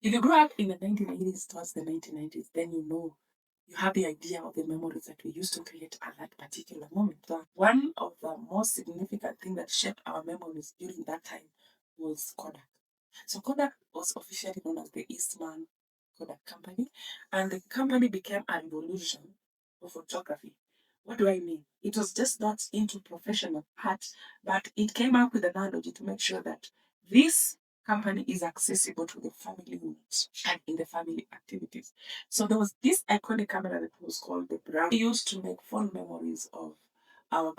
If you grew up in the 1980s towards the 1990s, then you have the idea of the memories that we used to create at that particular moment. One of the most significant things that shaped our memories during that time was Kodak. So Kodak was officially known as the Eastman Kodak Company, and the company became a revolution of photography. What do I mean? It was just not into professional art, but it came up with an analogy to make sure that this company is accessible to the family unit and in the family activities. So there was this iconic camera that was called the Brown. We used to make fond memories of our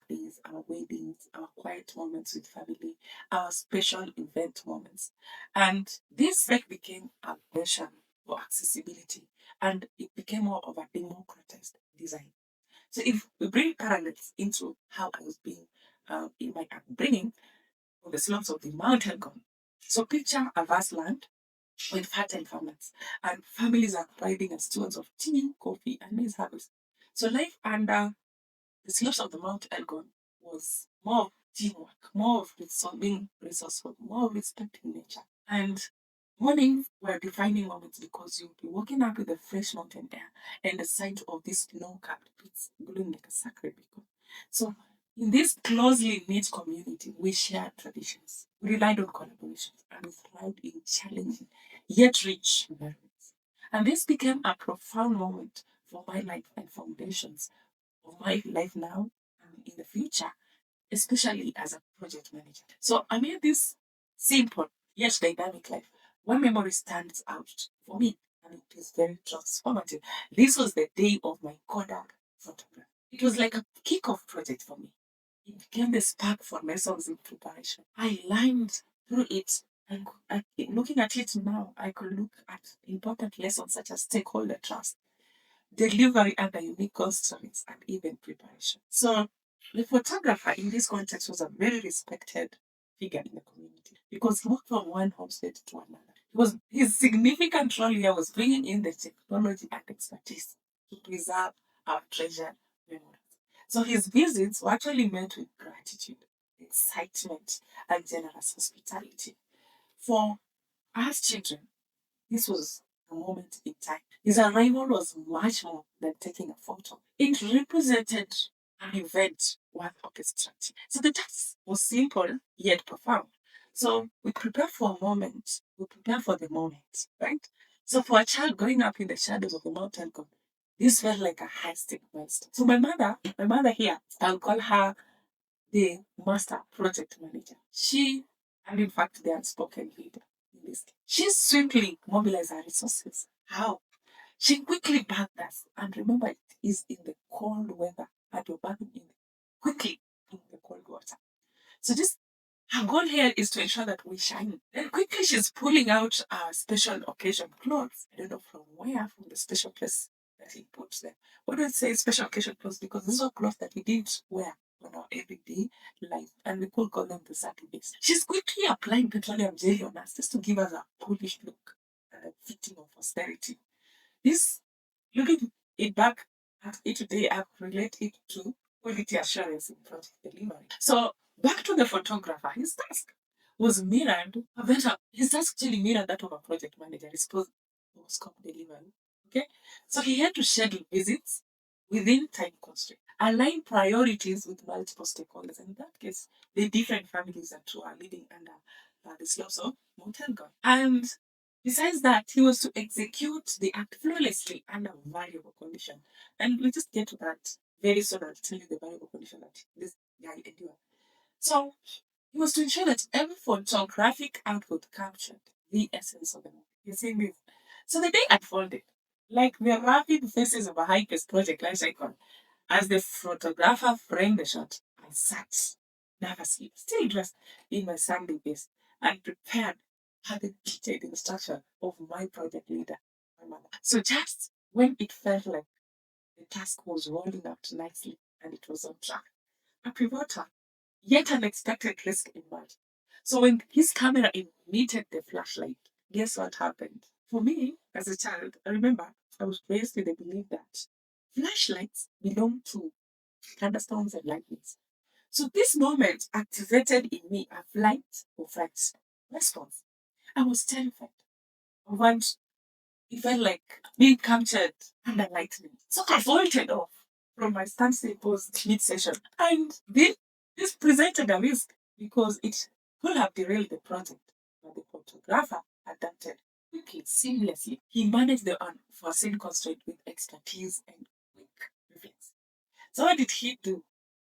birthdays, our weddings, our quiet moments with family, our special event moments. And this spec became a version for accessibility and it became more of a democratized design. So if we bring parallels into how I was being in my upbringing on the slopes of the mountain gone. So picture a vast land with fertile farmlands and families are riding as stewards of tea, coffee, and maize harvest. So life under the slopes of the Mount Elgon was more of teamwork, more of being resourceful, more of respecting nature. And mornings were defining moments because you'll be waking up with the fresh mountain air and the sight of these snow-capped peaks glowing like a sacred beacon. So in this closely knit community, we shared traditions, we relied on collaborations, and we thrived in challenging yet rich environments. And this became a profound moment for my life and foundations of my life now and in the future, especially as a project manager. So I made this simple yet dynamic life. One memory stands out for me, and it is very transformative. This was the day of my Kodak photograph. It was like a kick-off project for me. It became the spark for lessons in preparation. I learned through it. And looking at it now, I could look at important lessons such as stakeholder trust, delivery under unique constraints, and even preparation. So the photographer in this context was a very respected figure in the community because he moved from one homestead to another. His significant role here was bringing in the technology and expertise to preserve our treasured memories. So his visits were actually met with gratitude, excitement, and generous hospitality. For us children, this was a moment in time. His arrival was much more than taking a photo. It represented an event worth orchestrating. So the task was simple yet profound. So we prepare for a moment, we prepare for the moment, right? So for a child growing up in the shadows of the mountain god, this felt like a high stake milestone. So my mother here, I'll call her the master project manager. And in fact, the unspoken leader in this case. She swiftly mobilized her resources. How? She quickly bagged us. And remember, it is in the cold weather that you're bagging in quickly in the cold water. So this her goal here is to ensure that we shine. Then quickly she's pulling out our special occasion clothes. I don't know from where, from the special place that he puts them. What do I say special occasion clothes? Because these are clothes that we didn't wear on our everyday life. And we could call them the Saturdays. She's quickly applying petroleum jelly on us just to give us a Polish look and a fitting of austerity. This, looking it back at it today, I relate it to quality assurance in project delivery. So back to the photographer, his task was mirrored, his task actually mirrored that of a project manager, his post scope delivery. Okay? So he had to schedule visits within time constraints, align priorities with multiple stakeholders. And in that case, the different families that who are living under the slopes of Mount Elgon. And besides that, he was to execute the act flawlessly under variable condition. And we'll just get to that very soon. I'll tell you the variable condition that this guy endured. So he was to ensure that every photographic output captured the essence of the moment. You see this? So the day unfolded, like the rapid faces of a high-paced project life cycle. As the photographer framed the shot, I sat nervously, still dressed in my Sunday best, and prepared for the detailed instruction of my project leader, my mother. So just when it felt like the task was rolling out nicely and it was on track, a pivotal yet unexpected risk emerged. So when his camera emitted the flashlight, guess what happened? For me, as a child, I remember I was raised with the belief that flashlights belong to thunderstorms and lightnings. So this moment activated in me a flight or fight response. I was terrified. Once it felt like being captured under lightning. So I vaulted off from my standstill post mid session. And this presented a risk because it could have derailed the project. But the photographer adapted quickly, seamlessly. He managed the unforeseen constraint with expertise and quick reflex. So what did he do?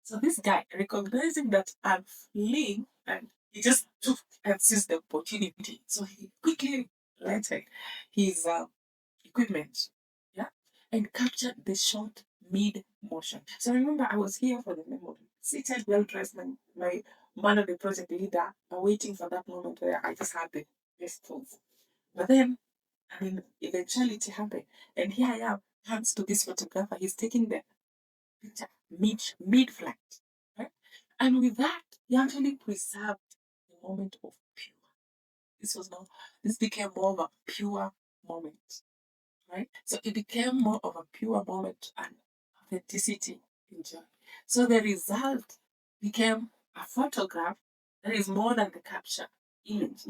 So this guy, recognizing that I'm fleeing, and he just took and seized the opportunity. So he quickly rented his equipment, yeah, and captured the shot mid motion. So remember, I was here for the memory, seated, well dressed, my man of the project leader, waiting for that moment where I just had the best pose. But then, I mean, eventuality happened, and here I am, hands to this photographer. He's taking the picture mid flight, right? And with that, he actually preserved the moment of pure. This became more of a pure moment, right? So it became more of a pure moment and authenticity in joy. So the result became a photograph that is more than the capture image.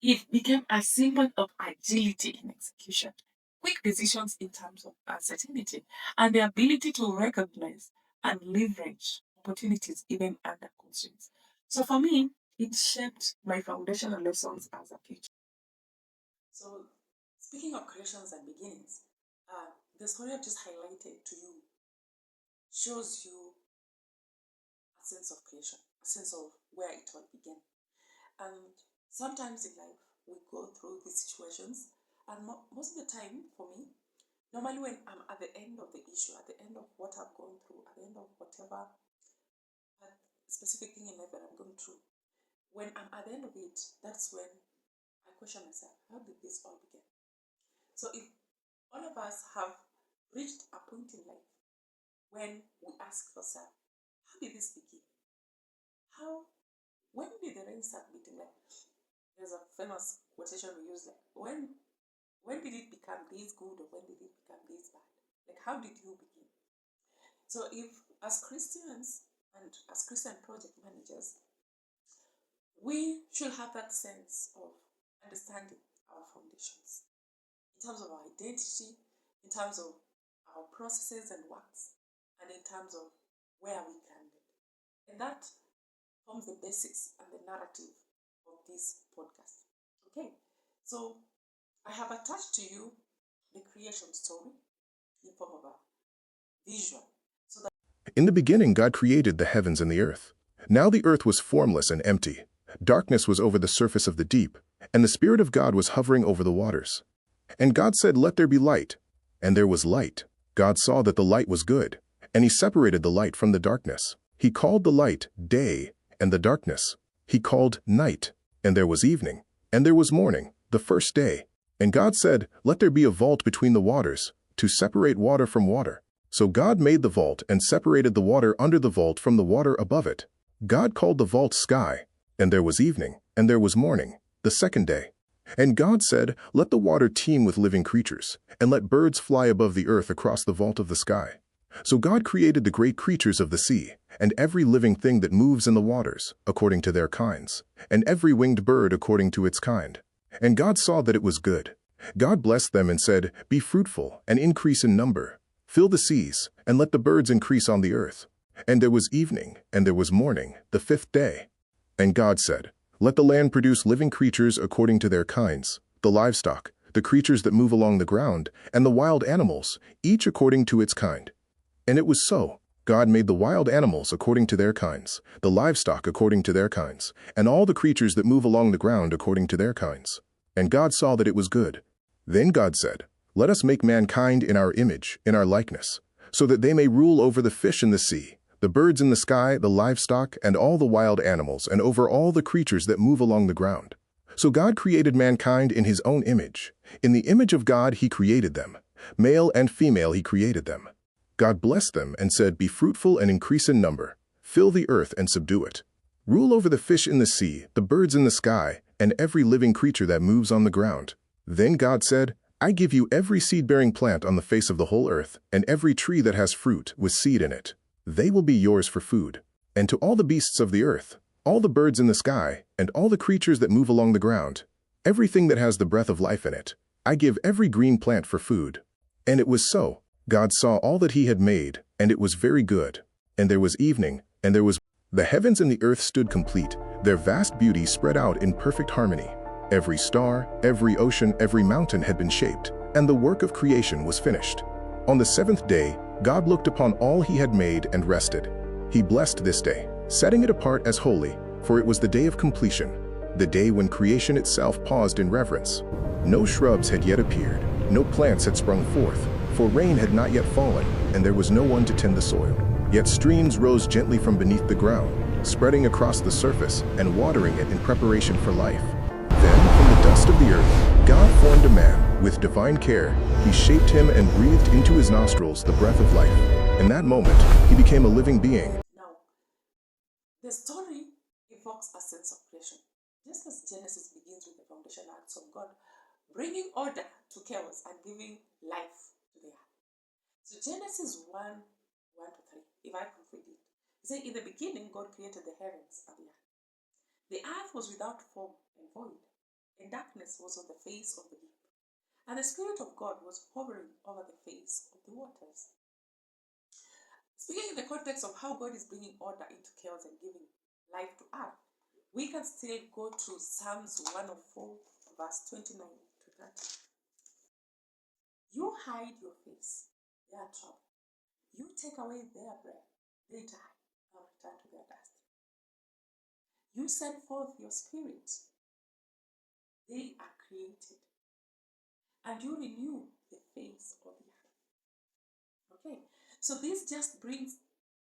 It became a symbol of agility in execution, quick decisions in terms of uncertainty, and the ability to recognize and leverage opportunities even under constraints. So for me, it shaped my foundational lessons as a teacher. So speaking of creations and beginnings, the story I've just highlighted to you shows you a sense of creation, a sense of where it all began. And sometimes in life, we go through these situations, and most of the time, for me, normally when I'm at the end of the issue, at the end of what I've gone through, at the end of whatever specific thing in life that I'm going through, when I'm at the end of it, that's when I question myself, how did this all begin? So if all of us have reached a point in life when we ask ourselves, how did this begin? When did the rain start beating? Like, there's a famous quotation we use, like, when did it become this good, or when did it become this bad? Like, how did you begin? So if as Christians and as Christian project managers, we should have that sense of understanding our foundations in terms of our identity, in terms of our processes and works, and in terms of where we grounded. And that forms the basis and the narrative of this podcast. Okay, so I have attached to you the creation story in form of a visual. So that In the beginning, God created the heavens and the earth. Now the earth was formless and empty. Darkness was over the surface of the deep, and the Spirit of God was hovering over the waters. And God said, "Let there be light." And there was light. God saw that the light was good, and he separated the light from the darkness. He called the light day, and the darkness he called night. And there was evening, and there was morning, the first day. And God said, "Let there be a vault between the waters, to separate water from water." So God made the vault and separated the water under the vault from the water above it. God called the vault sky. And there was evening, and there was morning, the second day. And God said, "Let the water teem with living creatures, and let birds fly above the earth across the vault of the sky." So God created the great creatures of the sea, and every living thing that moves in the waters, according to their kinds, and every winged bird according to its kind. And God saw that it was good. God blessed them and said, "Be fruitful, and increase in number. Fill the seas, and let the birds increase on the earth." And there was evening, and there was morning, the fifth day. And God said, "Let the land produce living creatures according to their kinds, the livestock, the creatures that move along the ground, and the wild animals, each according to its kind." And it was so. God made the wild animals according to their kinds, the livestock according to their kinds, and all the creatures that move along the ground according to their kinds. And God saw that it was good. Then God said, "Let us make mankind in our image, in our likeness, so that they may rule over the fish in the sea, the birds in the sky, the livestock, and all the wild animals, and over all the creatures that move along the ground." So God created mankind in his own image. In the image of God he created them. Male and female he created them. God blessed them and said, "Be fruitful and increase in number. Fill the earth and subdue it. Rule over the fish in the sea, the birds in the sky, and every living creature that moves on the ground." Then God said, "I give you every seed-bearing plant on the face of the whole earth, and every tree that has fruit with seed in it. They will be yours for food." And to all the beasts of the earth, all the birds in the sky, and all the creatures that move along the ground, everything that has the breath of life in it, I give every green plant for food. And it was so. God saw all that he had made, and it was very good. And there was evening, and there was... The heavens and the earth stood complete, their vast beauty spread out in perfect harmony. Every star, every ocean, every mountain had been shaped, and the work of creation was finished. On the seventh day, God looked upon all he had made and rested. He blessed this day, setting it apart as holy, for it was the day of completion, the day when creation itself paused in reverence. No shrubs had yet appeared, no plants had sprung forth, for rain had not yet fallen, and there was no one to tend the soil. Yet streams rose gently from beneath the ground, spreading across the surface and watering it in preparation for life. Then, from the dust of the earth, God formed a man. With divine care, he shaped him and breathed into his nostrils the breath of life. In that moment, he became a living being. Now, the story evokes a sense of creation. Just as Genesis begins with the foundation acts of God, bringing order to chaos and giving life to the earth. So Genesis 1, 1 to 3, if I can read it. It says, in the beginning, God created the heavens and the earth. The earth was without form and void, and darkness was on the face of the deep. And the Spirit of God was hovering over the face of the waters. Speaking in the context of how God is bringing order into chaos and giving life to earth, we can still go to Psalms 104, verse 29 to 30. You hide your face, their trouble. You take away their breath, they die and return to their dust. You send forth your spirit, they are created, and you renew the face of the earth. Okay, so this just brings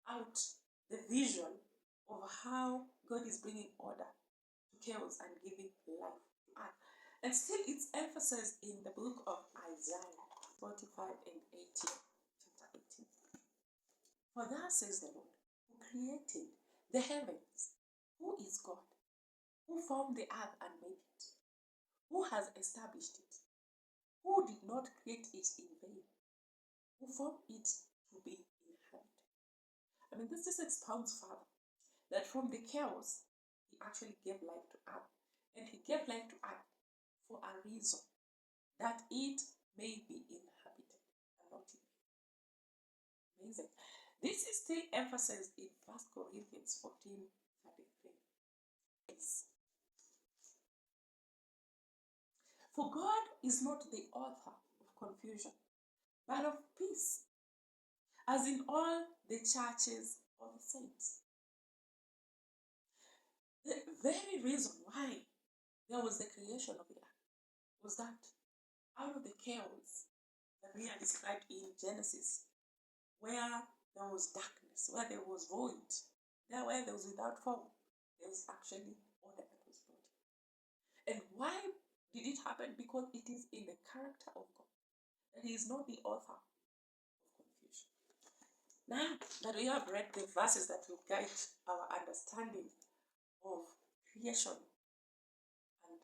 out the vision of how God is bringing order to chaos and giving life to earth. And still it's emphasized in the book of Isaiah 45 and 18, chapter 18. For thus says the Lord, who created the heavens, who is God, who formed the earth and made it, who has established it, who did not create it in vain, who formed it to be inhabited. I mean, this just expounds further that from the chaos, he actually gave life to earth. And he gave life to earth for a reason, that it may be inhabited and not in vain. Amazing. This is still emphasized in 1 Corinthians 14:33. For God is not the author of confusion, but of peace, as in all the churches of the saints. The very reason why there was the creation of the earth was that out of the chaos that we are described in Genesis, where there was darkness, where there was void, where there was without form, there was actually order that was brought. And why did it happen? Because it is in the character of God that he is not the author of confusion. Now that we have read the verses that will guide our understanding of creation and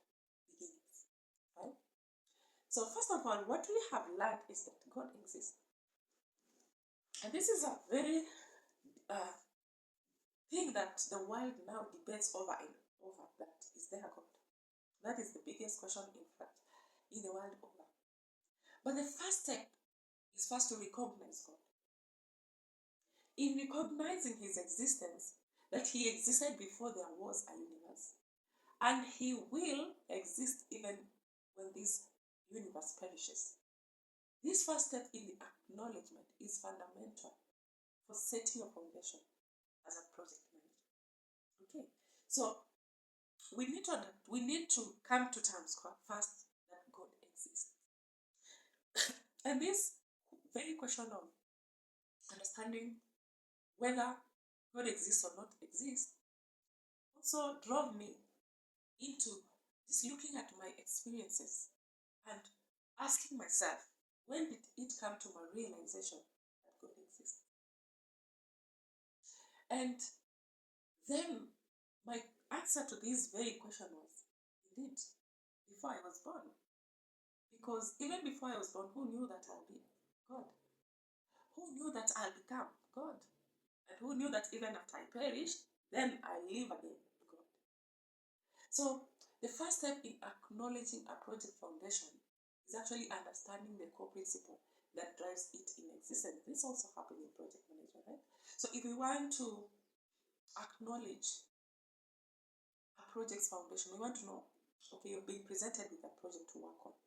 beginnings, right? So first of all, what we have learned is that God exists. And this is a very thing that the world now debates over and over, that is there God? That is the biggest question, in fact, in the world over. But the first step is first to recognize God. In recognizing his existence, that he existed before there was a universe, and he will exist even when this universe perishes. This first step in the acknowledgement is fundamental for setting a foundation as a project manager. Okay, so we need to come to terms first that God exists. And this very question of understanding whether God exists or not exists also drove me into just looking at my experiences and asking myself, when did it come to my realization that God exists? And then my answer to this very question was, indeed, before I was born. Because even before I was born, who knew that I'll be God? Who knew that I'll become God? And who knew that even after I perished, then I live again with God. So the first step in acknowledging a project foundation is actually understanding the core principle that drives it in existence. This also happens in project management, right? So if we want to acknowledge a project's foundation, we want to know, okay, you're being presented with a project to work on.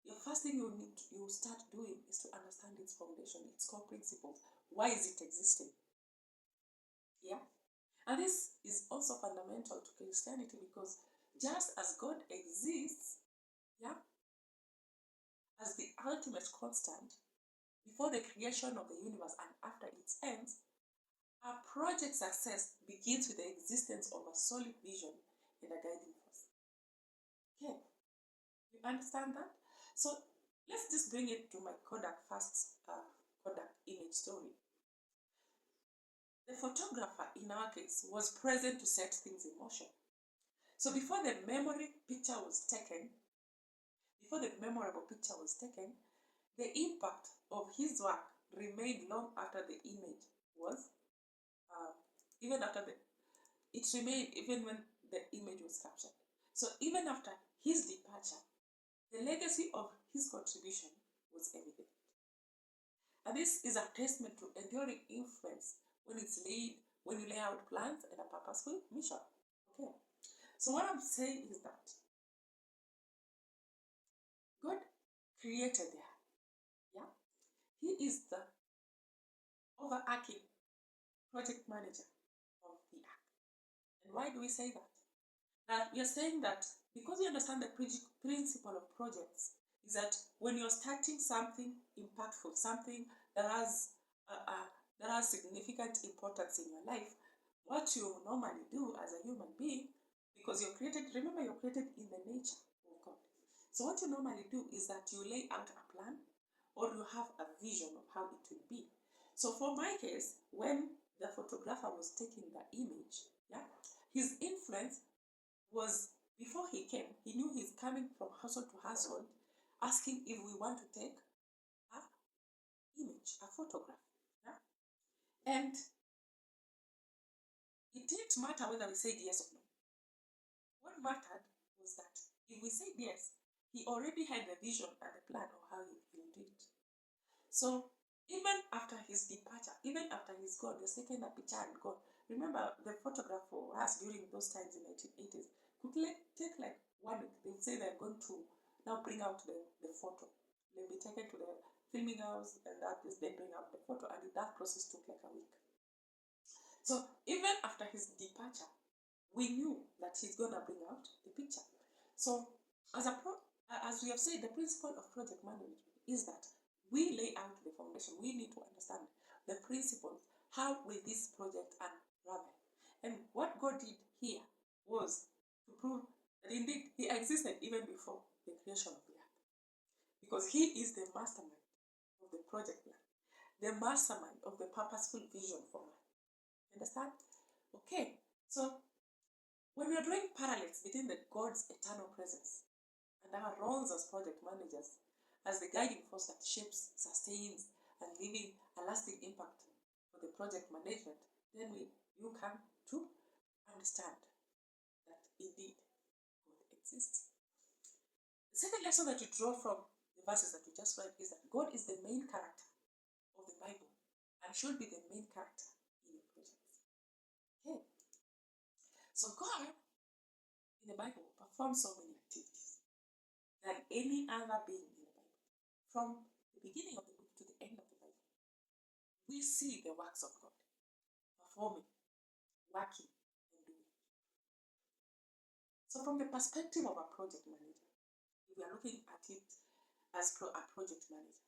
The first thing you start doing is to understand its foundation, its core principles. Why is it existing? Yeah. And this is also fundamental to Christianity because just as God exists, yeah, as the ultimate constant before the creation of the universe and after its ends, our project success begins with the existence of a solid vision and a guiding force. Okay, you understand that? So let's just bring it to my Kodak first Kodak image story. The photographer in our case was present to set things in motion. So before the memorable picture was taken, the impact of his work remained long after the image was, even after the, it remained even when the image was captured. So even after his departure, the legacy of his contribution was evident. And this is a testament to enduring influence when you lay out plans and a purposeful mission. Okay. So what I'm saying is that God created there. Yeah. He is the overarching project manager of the act. And why do we say that? We are saying that because we understand the principle of projects is that when you're starting something impactful, something that has that has significant importance in your life, what you normally do as a human being, because you're created, remember you're created in the nature of God. So what you normally do is that you lay out a plan or you have a vision of how it will be. So for my case, when the photographer was taking the image, yeah, his influence was before he came, he knew he's coming from household to household, asking if we want to take a image, a photograph. Yeah? And it didn't matter whether we said yes or no. What mattered was that if we said yes, he already had the vision and the plan of how he will do it. So even after his departure, even after he's gone, the second picture and gone. Remember the photograph for us during those times in the 1980s could take like 1 week. They would say they're going to now bring out the photo. They'll be taken to the filming house and that is they bring out the photo and that process took like a week. So even after his departure, we knew that he's gonna bring out the picture. So as we have said, the principle of project management is that we lay out the foundation. We need to understand the principles. How will this project unravel? And what God did here was to prove that indeed He existed even before the creation of the earth, because He is the mastermind of the project plan, the mastermind of the purposeful vision for man. Understand? Okay. So when we are drawing parallels between the God's eternal presence and our roles as project managers, as the guiding force that shapes, sustains, and leaving a lasting impact for the project management, then you come to understand that indeed God exists. The second lesson that you draw from the verses that we just read is that God is the main character of the Bible and should be the main character in your projects. Okay. So God in the Bible performs so many activities than any other being in the Bible. From the beginning of the book to the end of the Bible, we see the works of God performing, working, and doing. So from the perspective of a project manager, if we are looking at it as a project manager,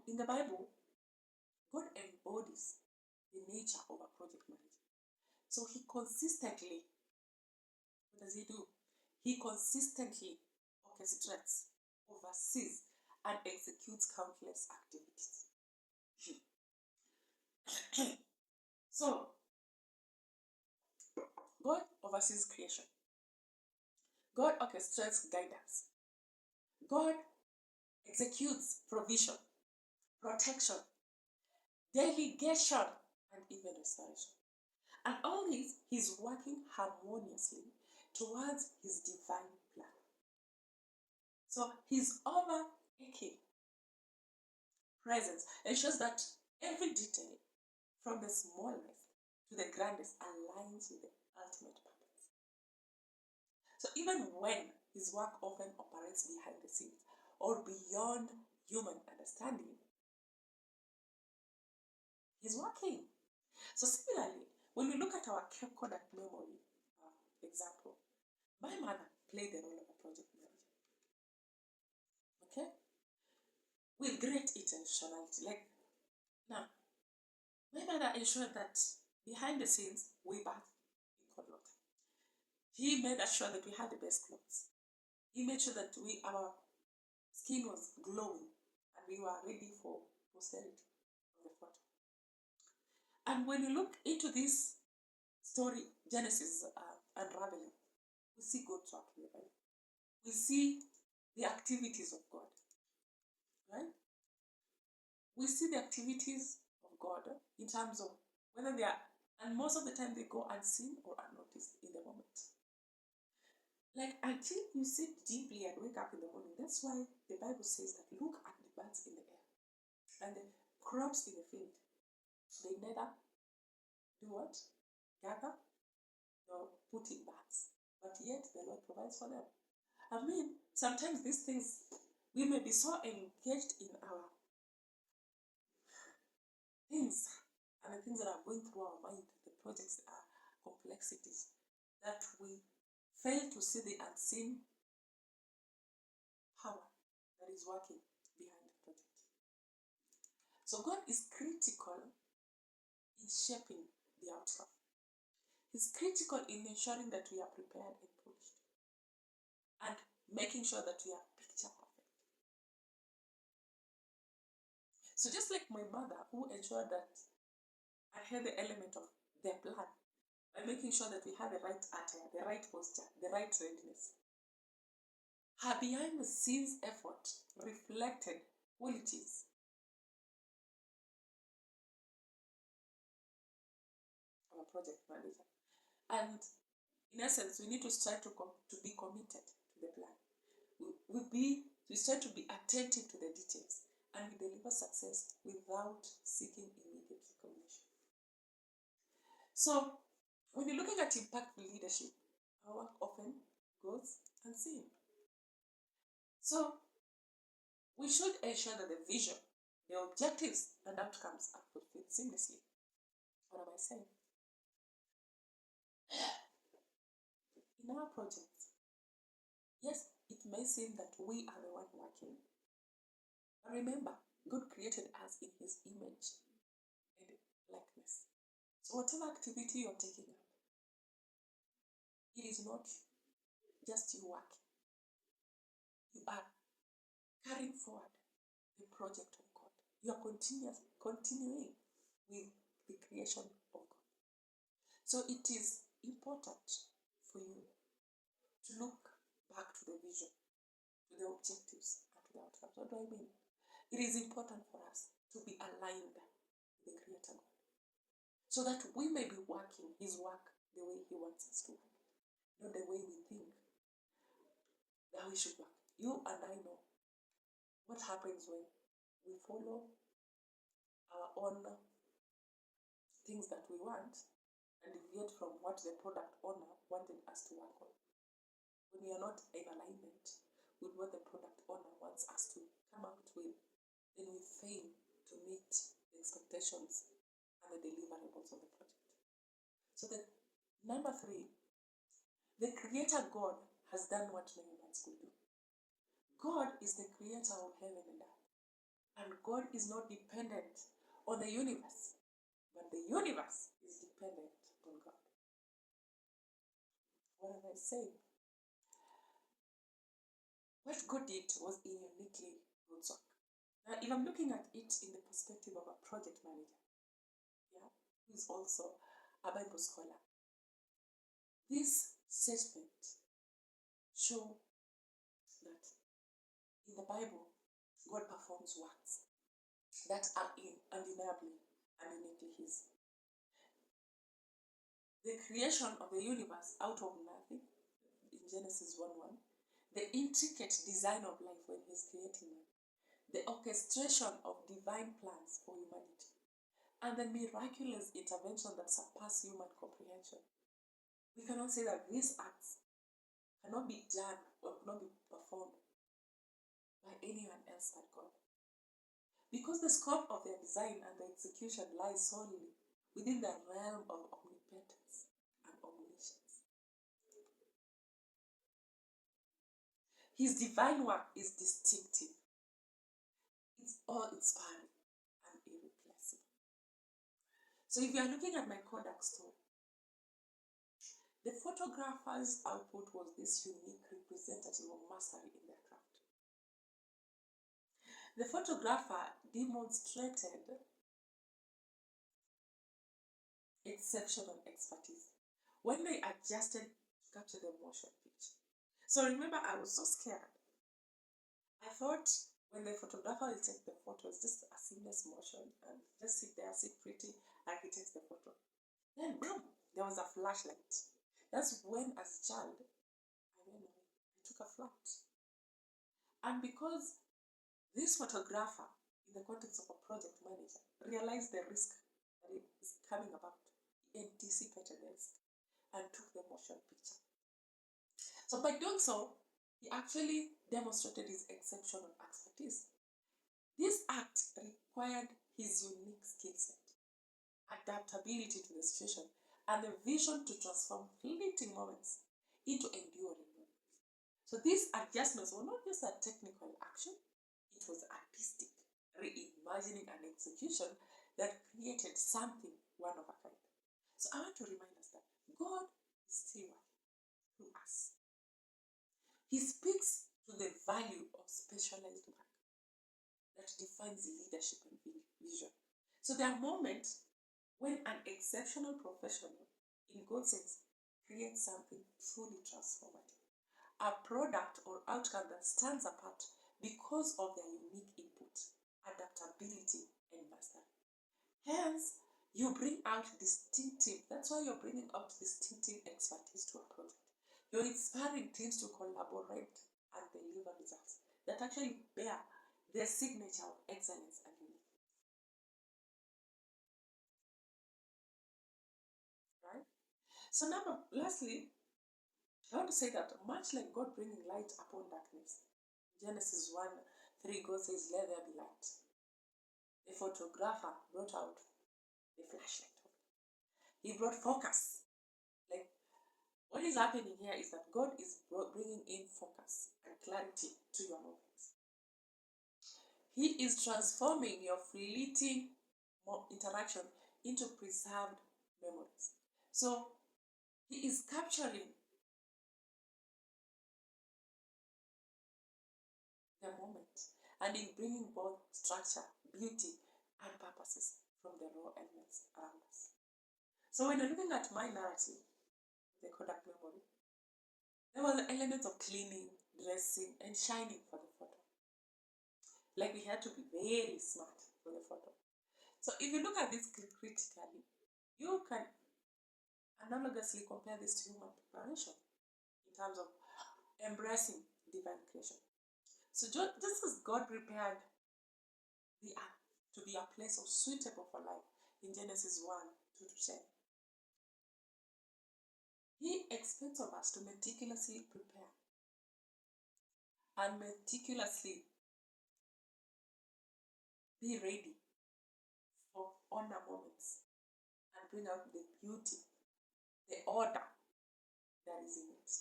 in the Bible, God embodies the nature of a project manager. So he consistently, what does he do? He consistently orchestrates, oversees, and executes countless activities. So, God oversees creation. God orchestrates guidance. God executes provision, protection, delegation, and even restoration. And all this, he's working harmoniously towards his divine plan. So his overtaking presence ensures that every detail, from the smallest to the grandest, aligns with the ultimate purpose. So even when his work often operates behind the scenes or beyond human understanding, he's working. So similarly, when we look at our Kodak memory example, my mother played the role of a project manager. Okay? With great intentionality. Like now, my mother ensured that behind the scenes we bathed in cold water. He made sure that we had the best clothes. He made sure that our skin was glowing and we were ready for posterity of the photo. And when you look into this story, Genesis unraveling, we see God's work in the Bible. We see the activities of God, right? We see the activities of God in terms of whether they are, and most of the time they go unseen or unnoticed in the moment. Like until you sit deeply and wake up in the morning, that's why the Bible says that look at the birds in the air and the crops in the field. They neither do what? Gather nor put in bags. But yet the Lord provides for them. I mean, sometimes these things, we may be so engaged in our things and the things that are going through our mind, the projects, are complexities, that we fail to see the unseen power that is working behind the project. So God is critical in shaping the outcome. He's critical in ensuring that we are prepared and polished and making sure that we are picture perfect. So just like my mother, who ensured that I had the element of their plan by making sure that we had the right attire, the right posture, the right readiness, her behind the scenes effort reflected qualities of a project manager. And in essence, we need to try to be committed to the plan. We try to be attentive to the details and we deliver success without seeking immediate recognition. So, when you're looking at impactful leadership, our work often goes unseen. So, we should ensure that the vision, the objectives, and outcomes are fulfilled seamlessly. What am I saying? In our projects, yes, it may seem that we are the one working, but remember, God created us in His image and likeness. So, whatever activity you're taking up, it is not just you working. You are carrying forward the project of God. You are continuing with the creation of God. So it is important for you to look back to the vision, to the objectives, and to the outcomes. What do I mean? It is important for us to be aligned with the Creator God, so that we may be working His work the way He wants us to work, not the way we think that we should work. You and I know what happens when we follow our own things that we want and deviate from what the product owner wanted us to work on. When we are not in alignment with what the product owner wants us to come out with, then we fail to meet the expectations and the deliverables of the project. So the number 3, the Creator God has done what no humans could do. God is the creator of heaven and earth. And God is not dependent on the universe, but the universe is dependent on God. What am I saying? What God did was uniquely God's work. Now, if I'm looking at it in the perspective of a project manager, who is also a Bible scholar, this statement shows that in the Bible, God performs works that are undeniably and uniquely His. The creation of the universe out of nothing, in Genesis 1:1, the intricate design of life when He's creating man, the orchestration of divine plans for humanity, and the miraculous intervention that surpass human comprehension. We cannot say that these acts cannot be done or cannot be performed by anyone else but God. Because the scope of their design and the execution lies solely within the realm of omnipotence and omniscience. His divine work is distinctive, it's awe-inspiring and irreplaceable. So if you are looking at my Kodak story, the photographer's output was this unique representative of mastery in their craft. The photographer demonstrated exceptional expertise when they adjusted to capture the motion picture. So remember, I was so scared. I thought when the photographer will take the photo, it's just a seamless motion and just sit there, sit pretty, and he takes the photo. Then boom, there was a flashlight. That's when, as a child, I went away. I took a flight. And because this photographer, in the context of a project manager, realized the risk that is coming about, he anticipated the risk and took the motion picture. So by doing so, he actually demonstrated his exceptional expertise. This act required his unique skill set, adaptability to the situation, and the vision to transform fleeting moments into enduring moments. So these adjustments were not just a technical action, it was artistic, reimagining an execution that created something one of a kind. So I want to remind us that God is still working through us. He speaks to the value of specialized work that defines leadership and vision. So there are moments when an exceptional professional, in God's sense, creates something truly transformative, a product or outcome that stands apart because of their unique input, adaptability, and mastery. Hence, you bring out distinctive, that's why you're bringing out distinctive expertise to a project. You're inspiring teams to collaborate and deliver results that actually bear their signature of excellence and uniqueness. Right? So now, lastly, I want to say that much like God bringing light upon darkness, Genesis 1:3, God says, "Let there be light." The photographer brought out the flashlight. He brought focus. Like, what is happening here is that God is bringing in focus and clarity to your moments. He is transforming your fleeting interaction into preserved memories. So He is capturing the moment and in bringing both structure, beauty, and purposes from the raw elements around us. So when you're looking at my narrative, the Kodak memory, there were the elements of cleaning, dressing, and shining for the photo. Like we had to be very smart for the photo. So if you look at this critically, you can analogously compare this to human preparation in terms of embracing divine creation. So just as God prepared the earth to be a place of suitable for life in Genesis 1:2-10, He expects of us to meticulously prepare and meticulously be ready for honor moments and bring out the beauty, the order that is in it.